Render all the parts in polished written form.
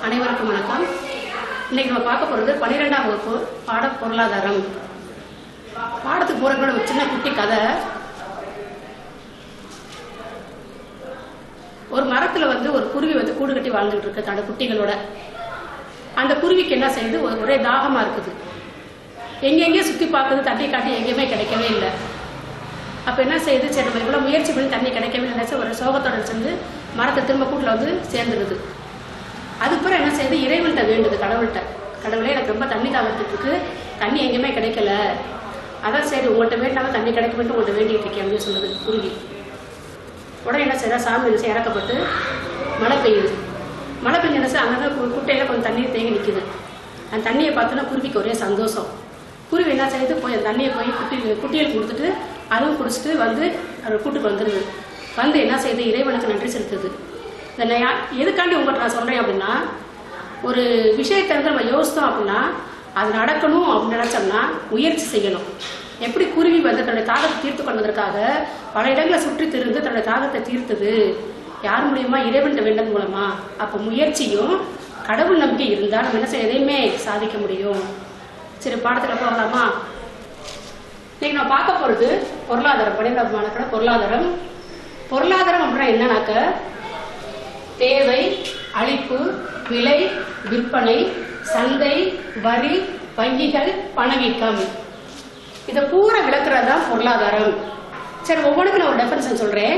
அனைவருக்கும் வணக்கம். இன்னைக்கு நம்ம பார்க்க போறது 12ஆம் வகுப்பு பாட பொருளாதாரம். பாடத்துக்கு போறதுக்கு ஒரு சின்ன குட்டி கதை. ஒரு மரத்துல ஒரு குருவி கூடு கட்டி வாழ்ந்துட்டு இருக்கு தன்னோட குட்டிகளோட. அந்த குருவிக்கு என்ன செய்யுது, ஒரே தாகமா இருக்குது. எங்கெங்கே சுத்தி பார்க்குது, தண்ணி காட்டி எங்கேயுமே கிடைக்கவே இல்லை. அப்ப என்ன செய்யுது, சரி நம்ம இவ்வளவு முயற்சி பண்ணி தண்ணி கிடைக்கவே இல்லை, ஒரு சோகத்தோட சேர்ந்து மரத்தை திரும்ப கூட்டுல சேர்ந்துருது. அதுக்கப்புறம் என்ன செய்யுது, இறைவன்கிட்ட வேண்டுது, கடவுளே எனக்கு ரொம்ப தண்ணி தாகத்துட்டு இருக்கு, தண்ணி எங்கேயுமே கிடைக்கல, அதான் சரி உங்கள்கிட்ட வேண்டாம தண்ணி கிடைக்கணும் உங்கள்கிட்ட வேண்டிட்டு இருக்கேன் அப்படின்னு சொல்லுது குருவி. உடனே என்ன செய்யறா, சாமி என்ன இறக்கப்பட்டு மழை பெய்யுது. மழை பெஞ்சு என்ன செய்ய, அங்கதான் குட்டையில கொஞ்சம் தண்ணி தேங்கி நிற்குது. அந்த தண்ணியை பார்த்தோன்னா குருவிக்கு ஒரே சந்தோஷம். குருவி என்ன செய்யுது, போய் அந்த தண்ணியை போய் குட்டிகளுக்கு கொடுத்துட்டு அதுவும் குடிச்சிட்டு கூட்டுக்கு வந்துடுது. என்ன செய்யுது, இறைவனுக்கு நன்றி செலுத்துது. எதுக்காண்டி உங்கள்கிட்ட நான் சொல்றேன் அப்படின்னா, ஒரு விஷயத்தை நம்ம யோசித்தோம் அப்படின்னா அது நடக்கணும் அப்படின்னு நினைச்சோம்னா முயற்சி செய்யணும். எப்படி குருவி தன்னுடைய தாகத்தை தீர்த்து கொண்டதற்காக பல இடங்களை சுற்றி திருந்து தன்னுடைய தாகத்தை தீர்த்தது யார் மூலியமா, இறைவன் வேண்டது மூலமா. அப்ப முயற்சியும் கடவுள் நம்பிக்கை இருந்தால் நம்ம என்ன செய்ய எதையுமே சாதிக்க முடியும். சரி, பாடத்துல போகலாமா? இன்னைக்கு நான் பார்க்க போறது பொருளாதாரம். 12ஆம் மாணவர்களோட பொருளாதாரம். பொருளாதாரம் அப்படின்னா என்னன்னாக்க, தேவை, அளிப்பு, விலை, விற்பனை, சந்தை, வரி, வங்கிகள், பணவீக்கம், இதை பூரா விளக்குறதா பொருளாதாரம். சரி, ஒவ்வொன்றுக்கு நான் ஒரு டெஃபினிஷன் சொல்றேன்.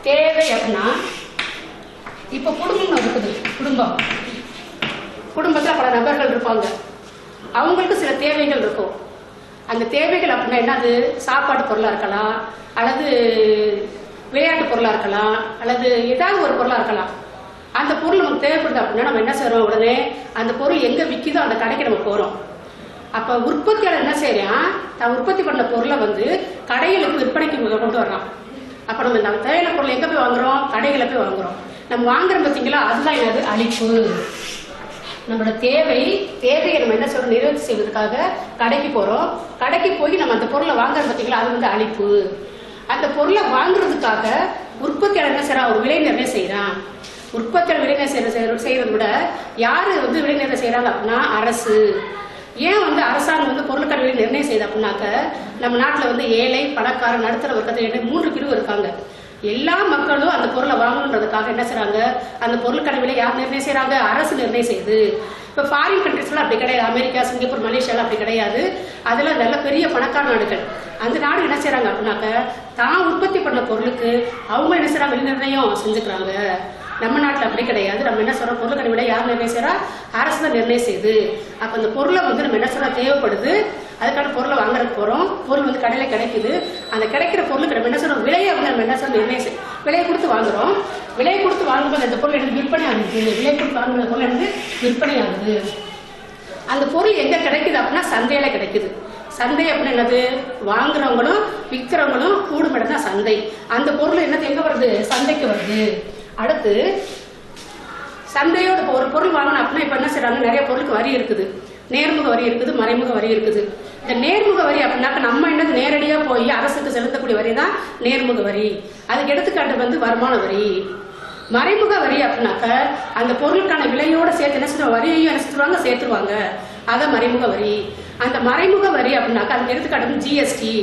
தேவை அப்படின்னா, இப்ப குடும்பம் இருக்குது. குடும்பத்துல பல நபர்கள் இருப்பாங்க, அவங்களுக்கு சில தேவைகள் இருக்கும். அந்த தேவைகள் அப்படின்னா என்னது, சாப்பாடு பொருளா இருக்கலாம், அல்லது விளையாட்டு பொருளா இருக்கலாம், அல்லது ஏதாவது ஒரு பொருளா இருக்கலாம். அந்த பொருள் நமக்கு தேவைப்படுது அப்படின்னா நம்ம என்ன செய்யறோம், உடனே அந்த பொருள் எங்க விற்கிதோ அந்த கடைக்கு நம்ம போறோம். அப்ப உற்பத்தியாளர் என்ன செய்யறான், தான் உற்பத்தி பண்ண பொருளை கடைகளுக்கு விற்பனைக்கு கொண்டு வர்றான். அப்ப நம்ம தேவையான பொருள் எங்க போய் வாங்குறோம், கடைகளை போய் வாங்குறோம். நம்ம வாங்குறோம் பார்த்தீங்களா, அதுதான் என்னது, அளிப்பு. நம்மளோட தேவையை நம்ம என்ன சொல்றோம், நிறைவேற்றி செய்வதற்காக கடைக்கு போறோம். கடைக்கு போய் நம்ம அந்த பொருளை வாங்குறோம் பார்த்தீங்களா, அது அளிப்பு. அந்த பொருளை வாங்குறதுக்காக உற்பத்தியாளர் என்ன செய்யறான், ஒரு விலை நிர்ணயம் செய்யறான். உற்பத்தியாளர் விலை நிர்ணயம் செய்யறதை விட யாரு விலை நிர்ணயம் செய்யறாங்க அப்படின்னா அரசு. ஏன் அரசாங்கம் பொருளுக்கான விலை நிர்ணயம் செய்யுது அப்படின்னாக்க, நம்ம நாட்டுல ஏழை, பணக்காரன், நடுத்தர வர்க்கத்தை 3 பிரிவு இருக்காங்க. எல்லா மக்களும் அந்த பொருளை வாங்கணுன்றதுக்காக என்ன செய்யறாங்க, அந்த பொருளுக்கான விலை யார் நிர்ணயம் செய்யறாங்க, அரசு நிர்ணயம் செய்யுது. இப்ப ஃபாரின் கண்ட்ரிஸ்லாம் அப்படி கிடையாது. அமெரிக்கா, சிங்கப்பூர், மலேசியாலாம் அப்படி கிடையாது. அதெல்லாம் நல்ல பெரிய பணக்கார நாடுகள். அந்த நாடு என்ன செய்யறாங்க அப்படின்னாக்க, தான் உற்பத்தி பண்ண பொருளுக்கு அவங்க என்ன செய்யறாங்க, விலை நிர்ணயம் செஞ்சுக்கிறாங்க. நம்ம நாட்டில் அப்படி கிடையாது. நம்ம என்ன சொல்றோம், பொருளுக்கான விலை யார் நிர்ணயம் செய்யறா, அரசு தான் நிர்ணயம் செய்யுது. அப்ப அந்த பொருளை நம்ம என்ன சொல்ற, தேவைப்படுது, அதுக்கான பொருளை வாங்குறதுக்கு போறோம். பொருள் கடையில கிடைக்குது. அந்த கிடைக்கிற பொருளுக்கு நம்ம என்ன சொல்றோம், விலையை நம்ம என்ன சொல்றோம், நிர்ணயம் விலையை கொடுத்து வாங்குறோம். விலையை கொடுத்து வாங்கும்போது அந்த பொருள் எனக்கு விற்பனை ஆகுது. விலை கொடுத்து வாங்குற பொருள் எனக்கு விற்பனை ஆகுது. அந்த பொருள் எங்க கிடைக்குது அப்படின்னா சந்தையில கிடைக்குது. சந்தை அப்படின்னு என்னது, வாங்குறவங்களும் விற்கிறவங்களும் கூடும் இடம் தான் சந்தை. அந்த பொருள் என்னது எங்க வருது, சந்தைக்கு வருது. அடுத்து சந்தையோட ஒரு பொருள் வாங்கணும் அப்படின்னா இப்ப என்ன செய்யறாங்க, நிறைய பொருளுக்கு வரி இருக்குது. நேர்முக வரி இருக்குது, மறைமுக வரி இருக்குது. இந்த நேர்முக வரி அப்படின்னாக்க நம்ம என்னது, நேரடியா போய் அரசுக்கு செலுத்தக்கூடிய வரி தான் நேர்முக வரி. அதுக்கு எடுத்துக்காட்டு வருமான வரி. மறைமுக வரி அப்படின்னாக்க அந்த பொருளுக்கான விலையோட சேர்த்து என்ன செய்வாங்க, வரியையும் என்ன செஞ்சுருவாங்க, சேர்த்துருவாங்க. அதான் மறைமுக வரி. அந்த மறைமுக வரி அப்படின்னாக்க அதுக்கு எடுத்துக்காட்டு ஜிஎஸ்டி.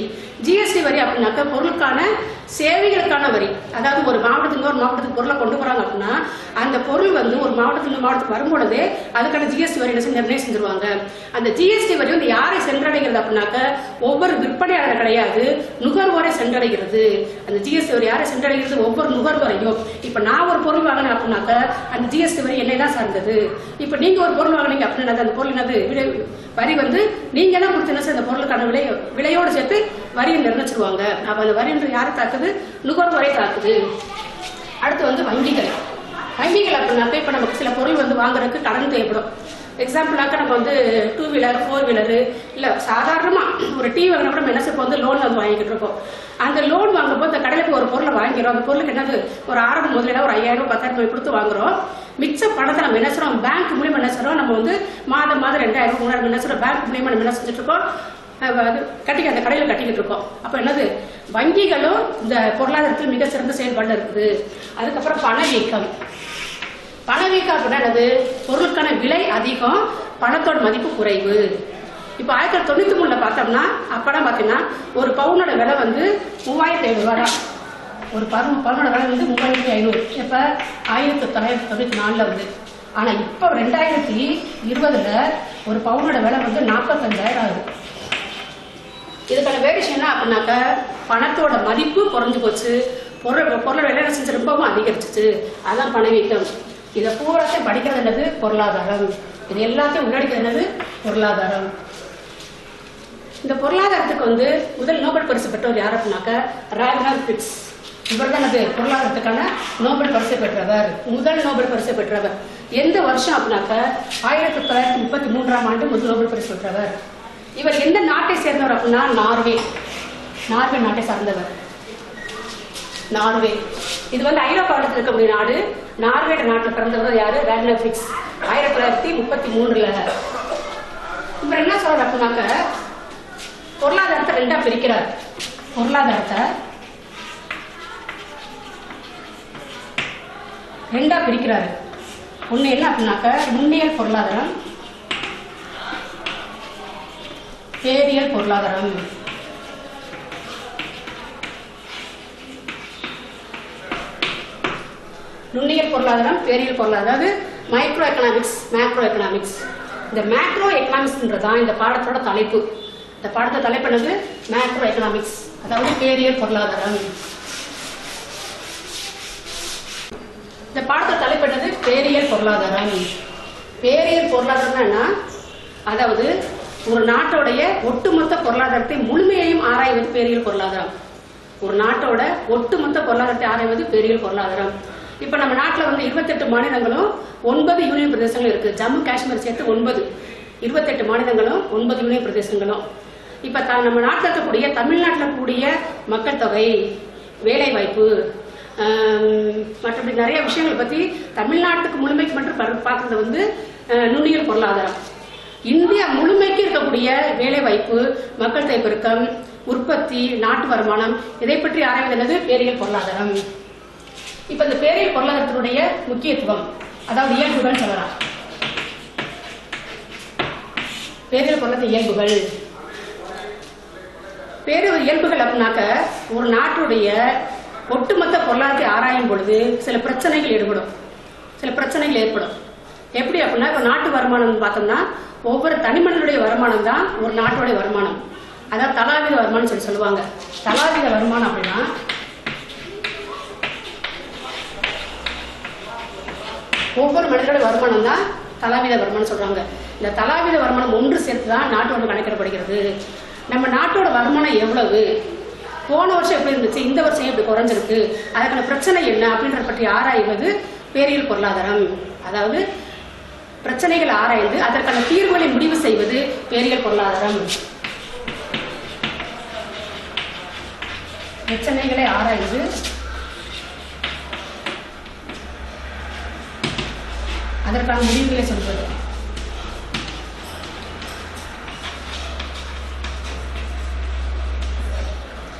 ஜிஎஸ்டி வரி அப்படின்னாக்க பொருளுக்கான சேவைகளுக்கான வரி. அதாவது ஒரு மாவட்டத்துக்கு ஒரு மாவட்டத்துக்கு பொருளை கொண்டு போறாங்க அப்படின்னா அந்த பொருள் ஒரு மாவட்டத்துக்கு மாவட்டத்துக்கு வரும்பொழுதே அதுக்கான ஜிஎஸ்டி வரி நிர்ணயம் செஞ்சிருவாங்க. அந்த ஜிஎஸ்டி வரி யாரை சென்றடைகிறது அப்படின்னாக்க ஒவ்வொரு விற்பனையாளர் கிடையாது, நுகர்வோரை சென்றடைகிறது. அந்த ஜிஎஸ்டி வரி யாரை சென்றடைகிறது, ஒவ்வொரு நுகர்வோரையும். இப்ப நான் ஒரு பொருள் வாங்கினேன் அப்படின்னாக்க அந்த ஜிஎஸ்டி வரி என்னை தான் சார்ந்தது. இப்ப நீங்க ஒரு பொருள் வாங்கினீங்க அப்படின்னா அந்த பொருள் என்னது, வரி நீங்க என்ன கொடுத்து அந்த பொருளுக்கான விலையோடு சேர்த்து வரியை நிர்ணயிச்சிருவாங்க. அப்ப அந்த வரி யாரை தாக்குது, நுகர்வோரை தாக்குது. அடுத்து வங்கிகள். வங்கிகள் அப்படின்னாக்க இப்ப நமக்கு சில பொருள் வாங்குறதுக்கு கடன் தேவைப்படும். எக்ஸாம்பிளாக்க நம்ம 2 வீலர் 4 வீலரு இல்ல சாதாரணமா ஒரு டிவி வாங்கினா கூட என்ன செய்ய லோன் வாங்கிக்கிட்டு இருக்கோம். அந்த லோன் வாங்கும்போது அந்த கடையில போய் ஒரு பொருளை வாங்கிறோம். அந்த பொருளுக்கு என்னது, ஒரு ஆரம்ப முதலீடா ஒரு 5000 10,000 கொடுத்து வாங்குறோம். மிச்ச பணத்தை நம்ம என்ன செய்றோம், பேங்க் மூலியமா என்ன செய்றோம், நம்ம மாதம் 2000 3000 என்ன செய்றோம், பேங்க் மூலியமா நம்ம என்ன செஞ்சுட்டு இருக்கோம், அந்த கடையில கட்டிக்கிட்டு இருக்கோம். அப்ப என்னது, வங்கிகளும் இந்த பொருளாதாரத்தில் மிக சிறந்த செயல்பாடு இருக்குது. அதுக்கப்புறம் பணவீக்கம். பணவீக்கம் அப்படின்னா என்னது? பொருளுக்கான விலை அதிகம், பணத்தோட மதிப்பு குறைவு. இப்போ 1993 பார்த்தோம்னா அப்படம் பார்த்தீங்கன்னா ஒரு பவுனோட விலை வந்து 3500 ரூபா தான். ஒரு பவுனோட விலை வந்து 3500. இப்போ 1994 வந்து. ஆனால் இப்போ 2020 ஒரு பவுனோட விலை வந்து 45,000 ஆகுது. இதுக்கான வேரியேஷன் என்ன அப்படின்னாக்க பணத்தோட மதிப்பு குறைஞ்சு போச்சு, பொருளோட விலை செஞ்சு ரொம்பவும் அதிகரிச்சிச்சு. அதான் பணவீக்கம். இதை பூராத்தையும் படிக்கிறது என்னது? பொருளாதாரம். இது எல்லாத்தையும் உள்ளடக்கிறது என்னது? பொருளாதாரம். இந்த பொருளாதாரத்துக்கு வந்து முதல் நோபல் பரிசு பெற்றவர் யார் அப்படின்னாக்க ராக்னர் ஃபிட்ஸ். இவர் தான் அது பொருளாதாரத்துக்கான நோபல் பரிசு பெற்றவர், முதல் நோபல் பரிசு பெற்றவர். எந்த வருஷம் அப்படின்னாக்க 1933ஆம் ஆண்டு முதல் நோபல் பரிசு பெற்றவர். இவர் எந்த நாட்டை சேர்ந்தவர் அப்படின்னா நார்வே நாட்டை சார்ந்தவர். நார்வே இது வந்து ஐரோப்பாவில் இருக்கக்கூடிய நாடு. நார்வே நாட்டில் பிறந்தவர் யாரு? ராக்னர் ஃபிட்ஸ். 1933. இவர் என்ன சொல்றாரு அப்படின்னாக்க பொருளாதாரத்தை ரெண்டா பிரிக்கிறார். பொருளாதாரத்தை ரெண்டா பிரிக்கிறாரு. ஒண்ணு என்ன அப்படின்னாக்க முன்னியல் பொருளாதாரம், பேரியல் பொருளாதாரம். நுண்ணியல் பொருளாதாரம், பேரியல் பொருளாதாரம், அதாவது மைக்ரோ எக்கனாமிக்ஸ், மேக்ரோ எக்கனாமிக்ஸ். இந்த மேக்ரோ எக்கனாமிக்ஸ்ன்றதான் இந்த பாடத்தோட தலைப்பு. இந்த பாடத்தை தலைப்பினது மேக்ரோ எக்கனாமிக்ஸ், அதாவது பேரியல் பொருளாதாரம். இந்த பாடத்தை தலைப்பினது பேரியல் பொருளாதாரம். பேரியல் பொருளாதாரம்னா அதாவது ஒரு நாட்டோடைய ஒட்டுமொத்த பொருளாதாரத்தை முழுமையையும் ஆராய்வது பேரியல் பொருளாதாரம். ஒரு நாட்டோட ஒட்டுமொத்த பொருளாதாரத்தை ஆராய்வது பேரியல் பொருளாதாரம். இப்ப நம்ம நாட்டில் வந்து 28 மாநிலங்களும் 9 யூனியன் பிரதேசங்களும் இருக்கு. ஜம்மு காஷ்மீர் சேர்த்து 9, 28 மாநிலங்களும் 9 யூனியன் பிரதேசங்களும். இப்ப நம்ம நாட்டில் இருக்கக்கூடிய தமிழ்நாட்டில் இருக்கக்கூடிய மக்கள் தொகை, வேலை வாய்ப்பு, மற்றபடி நிறைய விஷயங்களை பத்தி தமிழ்நாட்டுக்கு முழுமைக்கு மட்டும் பார்க்கறது வந்து நுண்ணியல் பொருளாதாரம். இந்தியா முழுமைக்கு இருக்கக்கூடிய வேலை வாய்ப்பு, மக்கள் தொகை பெருக்கம், உற்பத்தி, நாட்டு வருமானம், இதை பற்றி ஆராய்வது பேரியல் பொருளாதாரம். இப்ப இந்த பேரியல் பொருளாதாரத்தினுடைய முக்கியத்துவம், அதாவது இயல்புகள் சொல்லலாம். பேரியல் பொருளாதார இயல்புகள். பேரியல் இயல்புகள் அப்படின்னாக்க ஒரு நாட்டுடைய ஒட்டுமொத்த பொருளாதாரத்தை ஆராயும் பொழுது சில பிரச்சனைகள் ஏற்படும். எப்படி அப்படின்னா இப்ப நாட்டு வருமானம் பார்த்தோம்னா ஒவ்வொரு தனிமனிதனுடைய வருமானம் தான் ஒரு நாட்டுடைய வருமானம். அதாவது தலாவித வருமானம் சொல்லுவாங்க. தலாவித வருமானம் அப்படின்னா ஒவ்வொரு மனிதனுடைய வருமானம் தான் தலாவித வருமானம் சொல்றாங்க. இந்த தலாவித வருமானம் ஒன்று சேர்த்து தான் நாட்டோட கணக்கிடப்படுகிறது. நம்ம நாட்டோட வருமானம் எவ்வளவு, போன வருஷம் எப்படி இருந்துச்சு, இந்த வருஷம் எப்படி குறைஞ்சிருக்கு, அதுக்கான பிரச்சனை என்ன அப்படின்றத பற்றி ஆராய்வது பேரியல் பொருளாதாரம். அதாவது பிரச்சனைகளை ஆராய்ந்து அதற்கான தீர்வுகளை முடிவு செய்வது பேரியல் பொருளாதாரம். பிரச்சனைகளை ஆராய்ந்து அதற்கான முடிவுகளை சொல்வது.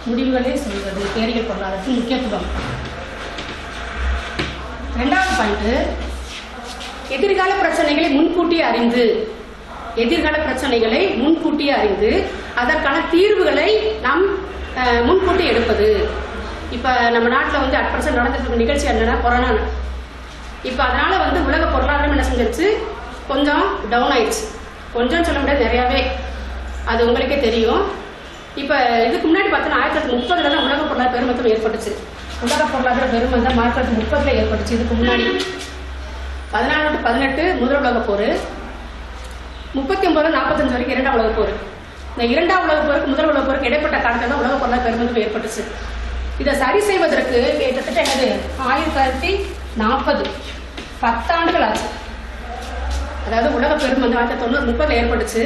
முடிவுகளை சொல்வது பேரியல் பொருளாதாரத்தின் முக்கியத்துவம். இரண்டாவது பாயிண்ட், எதிர்கால பிரச்சனைகளை முன்கூட்டியே அறிந்து அதற்கான தீர்வுகளை நாம் முன்கூட்டி எடுப்பது. இப்ப நம்ம நாட்டில் வந்து அட் பிரசன்ட் நடந்துட்டு நிகழ்ச்சி என்னன்னா கொரோனா. இப்ப அதனால வந்து உலக பொருளாதாரம் என்ன செஞ்சிருச்சு, கொஞ்சம் டவுன் ஆயிடுச்சு. கொஞ்சம் சொல்ல முடியாது, நிறையாவே. அது உங்களுக்கே தெரியும். இப்ப இதுக்கு முன்னாடி பார்த்தோன்னா 1930 தான் உலக பொருளாதார பெருமந்தம் ஏற்பட்டுச்சு. உலக பொருளாதார பெருமந்தம் 1930 ஏற்பட்டுச்சு. இதுக்கு முன்னாடி 14-18 முதல் உலக போர், 39-45 வரைக்கும் இரண்டாம் உலக போர். இந்த இரண்டாம் உலக போருக்கு முதல் உலக போருக்கு இடைப்பட்ட காலத்தில் தான் உலக பொருளாதார பெருமந்தம் ஏற்பட்டுச்சு. இதை சரி செய்வதற்கு கிட்டத்தட்ட என்னது 1940 10 ஆண்டுகள் ஆச்சு. அதாவது உலக பெருமந்தம் 1930 ஏற்பட்டுச்சு.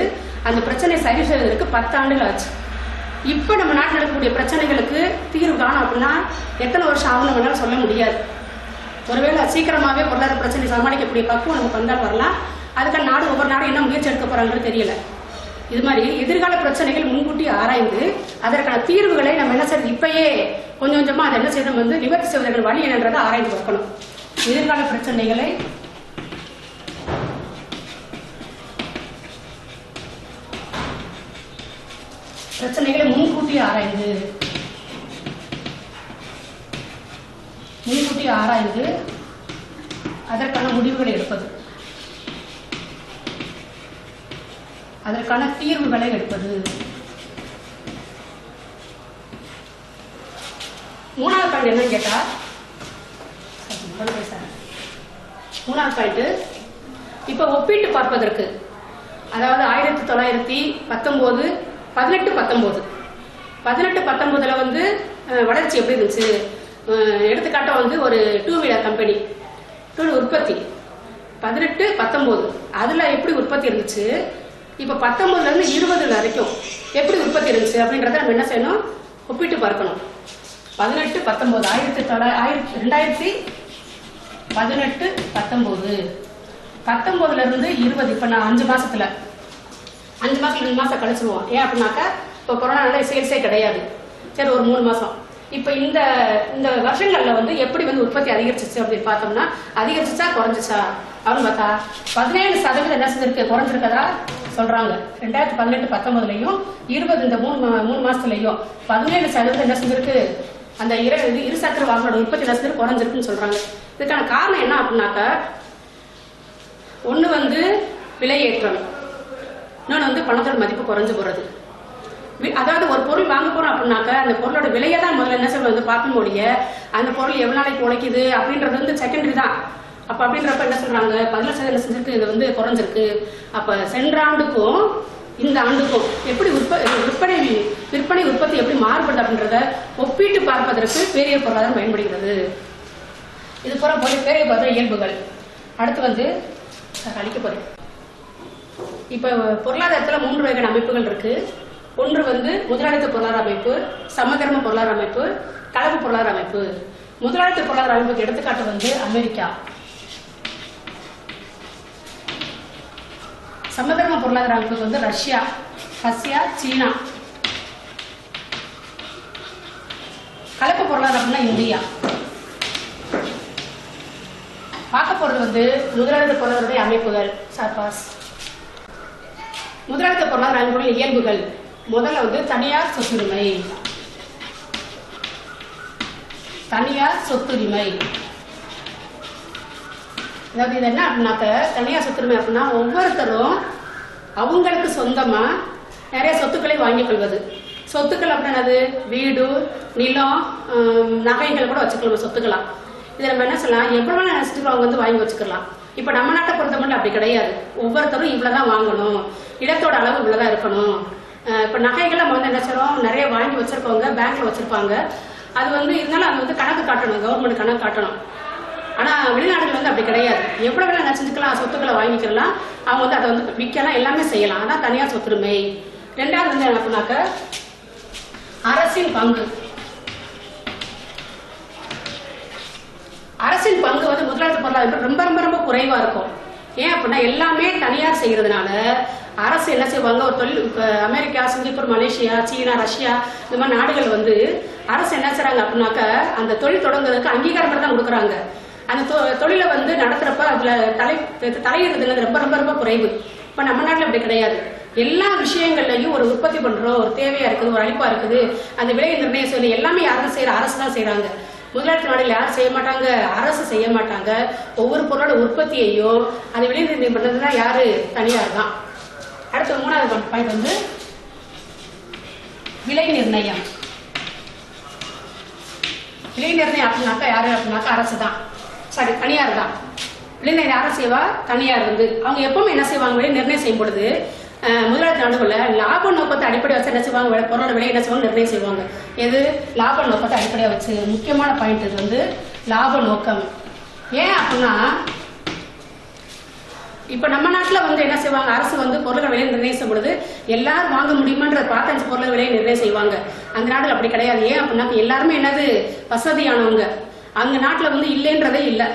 அந்த பிரச்சனையை சரி செய்வதற்கு 10 ஆண்டுகள் ஆச்சு. இப்ப நம்ம நாட்டில் இருக்கக்கூடிய பிரச்சனைகளுக்கு தீர்வு காணும் அப்படின்னா எத்தனை வருஷம் ஆகும் நம்மளால சொல்ல முடியாது. ஒருவேளை சீக்கிரமாவே பொருளாதார பிரச்சனை சமாளிக்கக்கூடிய பக்குவம் நமக்கு வந்தால் வரலாம். அதுக்கான நாடு ஒவ்வொரு நாடும் என்ன முயற்சி எடுக்க போறாங்கன்னு தெரியல. இது மாதிரி எதிர்கால பிரச்சனைகள் முன்கூட்டி ஆராய்ந்து அதற்கான தீர்வுகளை நம்ம என்ன செய்யறது, இப்பயே கொஞ்சம் கொஞ்சமா அதை என்ன செய்யணும் வந்து நிவர்த்தி செய்வதற்கு வழி என்னன்றதை ஆராய்ந்து வைக்கணும். எதிர்கால பிரச்சனைகளை பிரச்சனைகளை முன்கூட்டி ஆராய்ந்து அதற்கான முடிவுகளை எடுப்பது, அதற்கான தீர்வுகளை எடுப்பது. மூணாவது பாயிண்ட் என்னன்னு கேட்டா, மூணாவது பாயிண்ட் இப்ப ஒப்பிட்டு பார்ப்பதற்கு, அதாவது 1919 18-19 வந்து வளர்ச்சி எப்படி இருந்துச்சு. எடுத்துக்காட்ட வந்து ஒரு 2 வீலர் கம்பெனி உற்பத்தி 18-19 அதுல எப்படி உற்பத்தி இருந்துச்சு, இப்ப 19ல இருந்து 20 வரைக்கும் எப்படி உற்பத்தி இருந்துச்சு அப்படின்றத நம்ம என்ன செய்யணும், ஒப்பிட்டு பார்க்கணும். 18-19 19ல இருந்து 20, இப்ப நான் 5 மாசத்துல 2 மாசம் கழிச்சிருவோம். ஏன் அப்படின்னாக்கா இப்போ கொரோனால சேல்ஸே கிடையாது. சரி, ஒரு 3 மாசம். இப்ப இந்த வருஷங்கள்ல வந்து எப்படி வந்து உற்பத்தி அதிகரிச்சிச்சு அப்படின்னு பார்த்தோம்னா, அதிகரிச்சிச்சா குறைஞ்சிச்சா அப்படின்னு பார்த்தா 17% என்ன செஞ்சிருக்கு, குறைஞ்சிருக்கதா சொல்றாங்க. 2018-19லையும் 20 இந்த 3 மாசத்துலயும் 17% என்ன செஞ்சிருக்கு, அந்த இருசக்கர வாகனோட உற்பத்தி என்ன செஞ்சிருக்கு, குறைஞ்சிருக்குன்னு சொல்றாங்க. இதுக்கான காரணம் என்ன அப்படின்னாக்கா, ஒண்ணு வந்து விலையேற்றம், இன்னொன்று வந்து பணத்தோட மதிப்பு குறைஞ்சு போறது. அதாவது ஒரு பொருள் வாங்க போறோம் அப்படின்னாக்க அந்த பொருளோட விலையை தான் முதல்ல என்ன செய்ய வந்து பார்க்க முடிய, அந்த பொருள் எவ்வளவு நாளைக்கு உழைக்குது அப்படின்றது வந்து செகண்டரி தான். அப்ப அப்படின்றப்ப என்ன சொல்றாங்க, 17% என்ன செஞ்சிருக்கு, இது வந்து குறைஞ்சிருக்கு. அப்ப சென்ற ஆண்டுக்கும் இந்த ஆண்டுக்கும் எப்படி விற்பனை உற்பத்தி எப்படி மாறுபடுது அப்படின்றத ஒப்பிட்டு பார்ப்பதற்கு பேரியல் பொருளாதாரம் பயன்படுகிறது. இது போல பேரியல் பொருளாதார இயல்புகள். அடுத்து வந்து அழிக்க போறேன். இப்ப பொருளாதாரத்துல 3 வகையான அமைப்புகள் இருக்கு. ஒன்று வந்து முதலாளித்த பொருளாதார அமைப்பு, சமதர்ம பொருளாதார அமைப்பு, கலப்பு பொருளாதார அமைப்பு. முதலாளித்த பொருளாதார அமைப்புக்கு எடுத்துக்காட்டு வந்து அமெரிக்கா. சமதர்ம பொருளாதார அமைப்புக்கு வந்து ரஷ்யா, சீனா. கலப்பு பொருளாதாரம்னா இந்தியா. பார்க்க போறது வந்து முதலாளித்த பொருளாதார அமைப்புகள். சார்பாஸ் முதலாளித்த பொருளாதார அமைப்புகளின் இயல்புகள். முதல்ல வந்து தனியார் சொத்துரிமை. அதாவது இது என்ன அப்படின்னாக்க, தனியார் சொத்துரிமை அப்படின்னா ஒவ்வொருத்தரும் அவங்களுக்கு சொந்தமா நிறைய சொத்துக்களை வாங்கிக் கொள்வது. சொத்துக்கள் அப்படின்னது வீடு, நிலம், நகைகள் கூட வச்சுக்கலாம் சொத்துக்கலாம். இதை நம்ம என்ன சொல்லலாம், எவ்வளவு நினைச்சிட்டு அவங்க வந்து வாங்கி வச்சுக்கலாம். இப்ப நம்ம நாட்டை பொறுத்த மட்டும் அப்படி கிடையாது. ஒவ்வொருத்தரும் இவ்வளவுதான் வாங்கணும், இடத்தோட அளவு இவ்வளவுதான் இருக்கணும். இப்ப நகைகளை வந்து என்ன செய்யறோம், நிறைய வாங்கி வச்சிருக்கவங்க பேங்க்ல வச்சிருப்பாங்க. அது வந்து இருந்தாலும் அது வந்து கணக்கு காட்டணும், கவர்மெண்ட் கணக்கு காட்டணும். ஆனா வெளிநாடுகள் வந்து அப்படி கிடையாது. எவ்வளவு வேணா நினைச்சுக்கலாம், சொத்துக்களை வாங்கிக்கலாம், அவங்க வந்து அதை வந்து விற்கலாம், எல்லாமே செய்யலாம். அதான் தனியார் சொத்துரிமை. ரெண்டாவது வந்து என்ன பண்ணாக்க அரசின் பங்கு. அரசின் பங்கு வந்து முதலாளித்த பொருளாதாரம் ரொம்ப ரொம்ப ரொம்ப குறைவா இருக்கும். ஏன் அப்படின்னா எல்லாமே தனியார் செய்யறதுனால அரசு என்ன செய்வாங்க, ஒரு தொழில் அமெரிக்கா, சிங்கப்பூர், மலேசியா, சீனா, ரஷ்யா இந்த மாதிரி நாடுகள் வந்து அரசு என்ன செய்றாங்க அப்படின்னாக்க அந்த தொழில் தொடங்குறதுக்கு அங்கீகாரம் தான் கொடுக்குறாங்க. அந்த தொழிலை வந்து நடத்துறப்ப அதுல தலையிடுறதுங்கிறது ரொம்ப ரொம்ப ரொம்ப குறைவு. இப்ப நம்ம நாட்டுல அப்படி கிடையாது. எல்லா விஷயங்கள்லயும் ஒரு உற்பத்தி பண்றோம், ஒரு தேவையா இருக்குது, ஒரு அழிப்பா இருக்குது, அந்த விலை நிர்ணயம் சொல்லி எல்லாமே யாரும் செய்யற, அரசு தான் செய்யறாங்க. முதலாளித்த நாடுகள் யாரும் செய்ய மாட்டாங்க, அரசு செய்ய மாட்டாங்க. ஒவ்வொரு பொருளோட உற்பத்தியையும் அந்த விலை நிர்ணயம் பண்றதுதான் யாரு, தனியார் தான். அடுத்த 3வது பாயிண்ட் வந்து விலை நிர்ணயம். விலை நிர்ணயம் அப்படின்னாக்கா யாரு அப்படின்னாக்கா அரசு தான், சாரி தனியார் தான். விலை நிர்ணயம் யாரும் செய்வா, தனியார் வந்து அவங்க எப்பவுமே என்ன செய்வாங்க, விலை நிர்ணயம் செய்யும் பொழுது முதலாளித்த நாடுகள்ல லாப நோக்கத்தை அடிப்படையாக வச்சு என்ன செய்வாங்க, பொருளோட விலை என்ன செய்வாங்க, நிர்ணயம் செய்வாங்க. எது, லாப நோக்கத்தை அடிப்படையாக வச்சு. முக்கியமான பாயிண்ட் இது வந்து லாப நோக்கம். ஏன் அப்படின்னா இப்ப நம்ம நாட்டுல வந்து என்ன செய்வாங்க, அரசு வந்து பொருளை விலை நிர்ணயம் செய்யும் பொழுது எல்லாரும் வாங்க முடியுமான்ற பார்த்து 5 பொருளை விலையை நிர்ணயம் செய்வாங்க. அந்த நாடுகள் அப்படி கிடையாது. ஏன் அப்படின்னா எல்லாருமே என்னது, வசதியானவங்க. அங்க நாட்டுல வந்து இல்லைன்றதே இல்லை,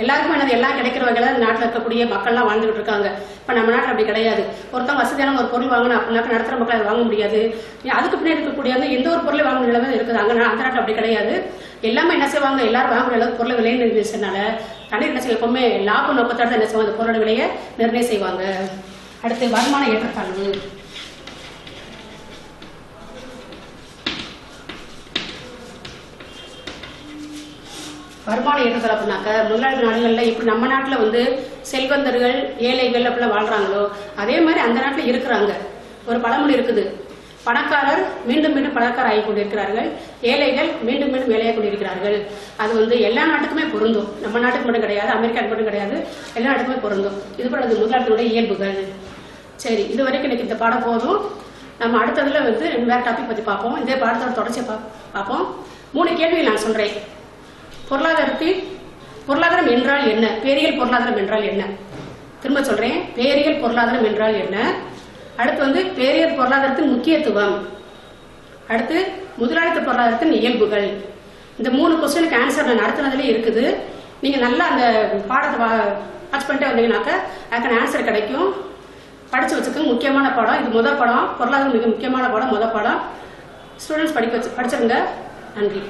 எல்லாருக்கும் என்னது எல்லாம் கிடைக்கிற வகையில நாட்டில் இருக்கக்கூடிய மக்கள்லாம் வாழ்ந்துகிட்டு இருக்காங்க. இப்ப நம்ம நாட்டில் அப்படி கிடையாது. ஒருத்தவங்க வசதியான ஒரு பொருள் வாங்கணும் அப்படின்னாக்க நடத்துற மக்கள் அதை வாங்க முடியாது. அதுக்கு பின்னாடி இருக்கக்கூடிய எந்த ஒரு பொருளை வாங்க நிலைமை இருக்குது. அங்க அந்த நாட்டில் அப்படி கிடையாது. எல்லாமே என்ன செய்வாங்க, எல்லாரும் வாங்குற அளவுக்கு பொருளை விலையை நிர்ணயிச்சதுனால தனியார் என்ன செய்ய, எப்பவுமே லாப நோக்கத்தோட என்ன செய்வாங்க, அந்த பொருளோட விலையை நிர்ணயம் செய்வாங்க. அடுத்து வருமான ஏற்றத்தாழ்வு. வருமான ஏற்றத்தாழ் அப்படின்னாக்க முதலாளி நாடுகளில் இப்படி நம்ம நாட்டில் வந்து செல்வந்தர்கள் ஏழைகள் அப்படிலாம் வாழ்றாங்களோ அதே மாதிரி அந்த நாட்டில் இருக்கிறாங்க. ஒரு பழமொழி இருக்குது, பணக்காரர் மீண்டும் மீண்டும் பணக்காரர் ஆகி கொண்டிருக்கிறார்கள், ஏழைகள் மீண்டும் மீண்டும் ஏழையாக கொண்டிருக்கிறார்கள். அது வந்து எல்லா நாட்டுக்குமே பொருந்தும், நம்ம நாட்டுக்கு மட்டும் கிடையாது, அமெரிக்காவுக்கு மட்டும் கிடையாது, எல்லா நாட்டுக்குமே பொருந்தும். இது போல அது முதலாளிகளுடைய இயல்புகள். சரி, இது வரைக்கும் எனக்கு இந்த பாடம் போதும். நம்ம அடுத்ததுல வந்து வேற டாபிக் பத்தி பார்ப்போம். இதே பாடத்தோட தொடர்ச்சியை பார்ப்போம். 3 கேள்விகள் நான் சொல்றேன். பொருளாதாரம் என்றால் என்ன? பேரியல் பொருளாதாரம் என்றால் என்ன? திரும்ப சொல்றேன், பேரியல் பொருளாதாரம் என்றால் என்ன? அடுத்து வந்து பேரியல் பொருளாதாரத்தின் முக்கியத்துவம், அடுத்து முதலாளித்துவ பொருளாதாரத்தின் இயல்புகள். இந்த 3 கொஸ்டினுக்கு ஆன்சர் நான் நடத்தினதுல இருக்குது. நீங்க நல்லா அந்த பாடத்தை வாட்ச் பண்ணிட்டே வந்தீங்கன்னாக்க அதுக்கான ஆன்சர் கிடைக்கும். படிச்சு வச்சுக்கோங்க. முக்கியமான பாடம் இது, முதல் பாடம். பொருளாதாரம் மிக முக்கியமான பாடம், முதல் பாடம். ஸ்டூடெண்ட்ஸ் படிச்சிருங்க. நன்றி.